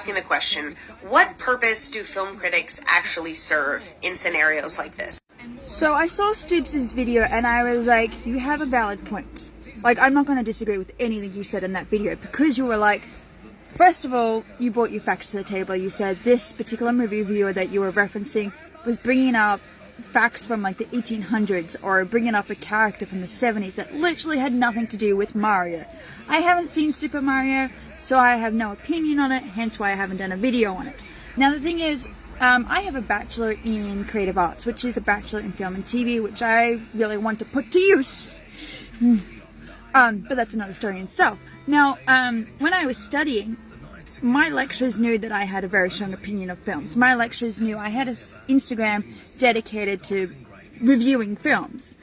asking the question, what purpose do film critics actually serve in scenarios like this? So I saw Stoops' video and I was like, you have a valid point. Like, I'm not going to disagree with anything you said in that video, because you were like, first of all, you brought your facts to the table. You said this particular movie reviewer that you were referencing was bringing up facts from like the 1800s, or bringing up a character from the 70s that literally had nothing to do with Mario. I haven't seen Super Mario, so I have no opinion on it, hence why I haven't done a video on it. Now the thing is, I have a Bachelor in Creative Arts, which is a Bachelor in Film and TV, which I really want to put to use. But that's another story in itself. Now, when I was studying, my lecturers knew that I had a very strong opinion of films. My lecturers knew I had an Instagram dedicated to reviewing films.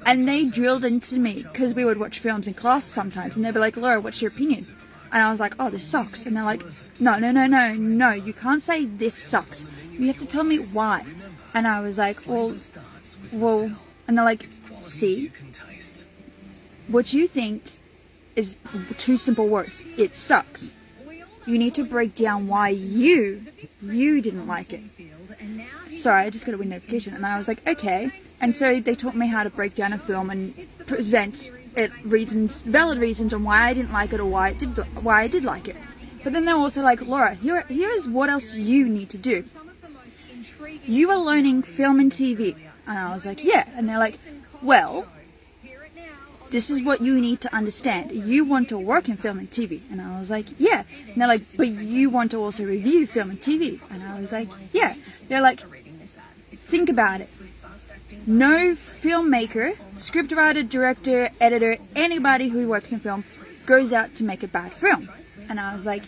And they drilled into me, because we would watch films in class sometimes, and they'd be like, Laura, what's your opinion? And I was like, oh, this sucks. And they're like, no, you can't say this sucks. You have to tell me why. And I was like, well, and they're like, see? What you think is two simple words. It sucks. You need to break down why you didn't like it. Sorry, I just got a weird notification, and I was like, okay. And so they taught me how to break down a film and present it valid reasons on why I didn't like it or why I did like it. But then they're also like, Laura, here is what else you need to do. You are learning film and TV. And I was like, yeah. And they're like, well, this is what you need to understand. You want to work in film and TV. And I was like, yeah. And they're like, but you want to also review film and TV. And I was like, yeah. They're like, think about it. No filmmaker, scriptwriter, director, editor, anybody who works in film goes out to make a bad film. And I was like,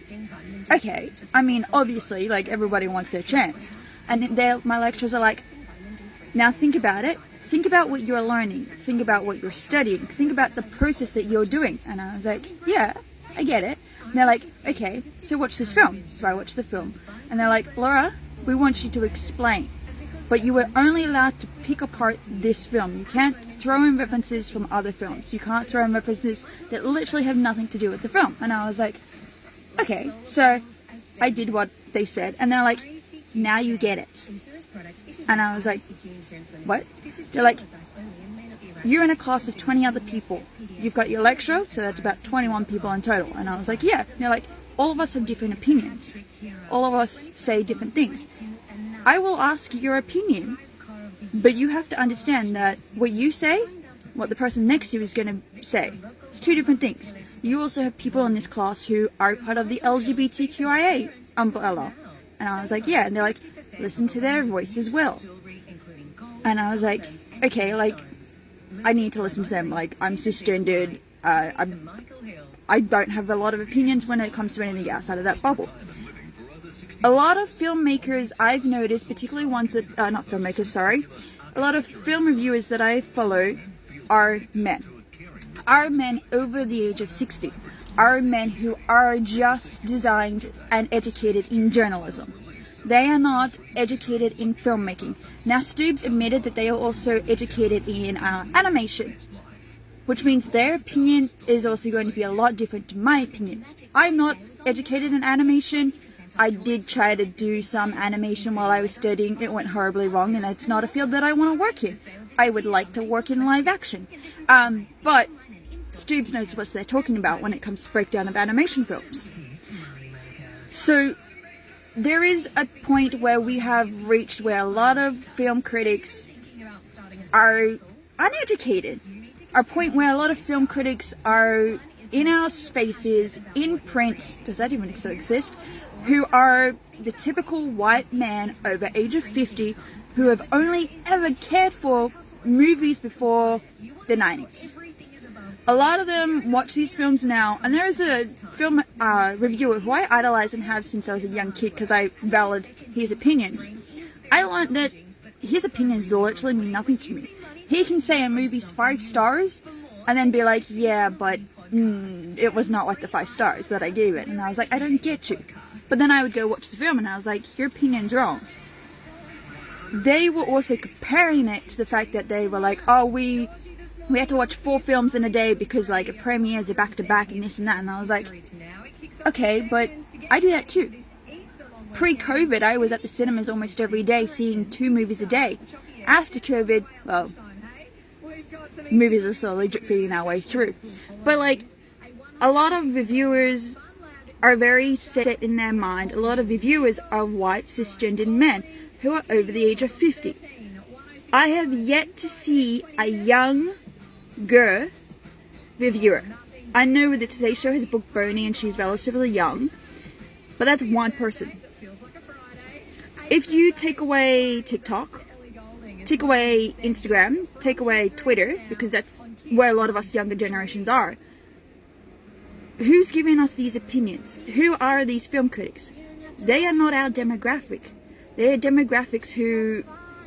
okay. I mean, obviously, like, everybody wants their chance. And my lecturers are like, now think about it. Think about what you're learning. Think about what you're studying. Think about the process that you're doing. And I was like, yeah, I get it. And they're like, okay, so watch this film. So I watched the film. And they're like, Laura, we want you to explain. But you were only allowed to pick apart this film. You can't throw in references from other films. You can't throw in references that literally have nothing to do with the film. And I was like, okay. So I did what they said. And they're like, now you get it. And I was like, what? They're like, you're in a class of 20 other people. You've got your lecturer, so that's about 21 people in total. And I was like, yeah. And they're like, all of us have different opinions. All of us say different things. I will ask your opinion, but you have to understand that what you say, what the person next to you is going to say, it's two different things. You also have people in this class who are part of the LGBTQIA umbrella. And I was like, yeah. And they're like, listen to their voice as well. And I was like, okay, like, I need to listen to them. Like, I'm cisgendered. I don't have a lot of opinions when it comes to anything outside of that bubble. A lot of filmmakers I've noticed, particularly ones that, not filmmakers, sorry, a lot of film reviewers that I follow are men. Are men over the age of 60. Are men who are just designed and educated in journalism. They are not educated in filmmaking. Now, Stoobs admitted that they are also educated in animation, which means their opinion is also going to be a lot different to my opinion. I'm not educated in animation. I did try to do some animation while I was studying. It went horribly wrong, and it's not a field that I want to work in. I would like to work in live action. But Stoobs knows what they're talking about when it comes to breakdown of animation films. So there is a point where we have reached where a lot of film critics are uneducated. A point where a lot of film critics are in our faces, in print, does that even still exist? Who are the typical white man over age of 50 who have only ever cared for movies before the 90s. A lot of them watch these films now, and there is a film reviewer who I idolize and have since I was a young kid because I valued his opinions. I learned that his opinions will literally mean nothing to me. He can say a movie's 5 stars and then be like, yeah, but it was not like the 5 stars that I gave it. And I was like, I don't get you. But then I would go watch the film and I was like, your opinion's wrong. They were also comparing it to the fact that they were like, oh, we had to watch 4 films in a day because like a premieres are back to back and this and that. And I was like, okay, but I do that too. Pre-COVID, I was at the cinemas almost every day seeing 2 movies a day. After COVID, well, movies are slowly drip feeding our way through. But like, a lot of reviewers are very set in their mind. A lot of reviewers are white cisgendered men who are over the age of 50. I have yet to see a young girl reviewer. I know that Today Show has booked Boney and she's relatively young, but that's one person. If you take away TikTok, take away Instagram, take away Twitter, because that's where a lot of us younger generations are, who's giving us these opinions? Who are these film critics? They are not our demographic. They are demographics who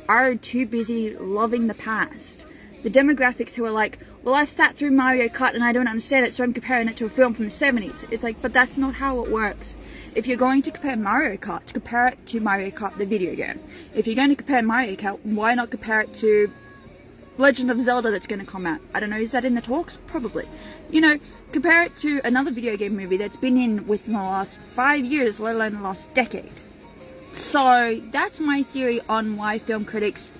are too busy loving the past. The demographics who are like, well, I've sat through Mario Kart and I don't understand it, so I'm comparing it to a film from the 70s. It's like, but that's not how it works. If you're going to compare Mario Kart, compare it to Mario Kart the video game. If you're going to compare Mario Kart, why not compare it to Legend of Zelda that's going to come out? I don't know, is that in the talks? Probably. You know, compare it to another video game movie that's been in within the last 5 years, let alone the last decade. So that's my theory on why film critics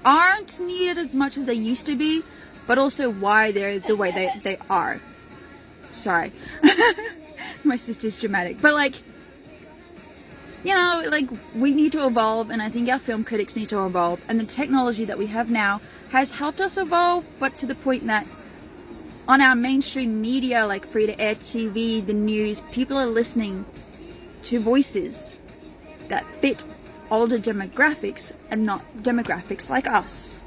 aren't needed as much as they used to be, but also why they're the way they are. Sorry. My sister's dramatic. But like, you know, like, we need to evolve, and I think our film critics need to evolve, and the technology that we have now has helped us evolve, but to the point that on our mainstream media, like free-to-air TV, the news, people are listening to voices that fit older demographics and not demographics like us.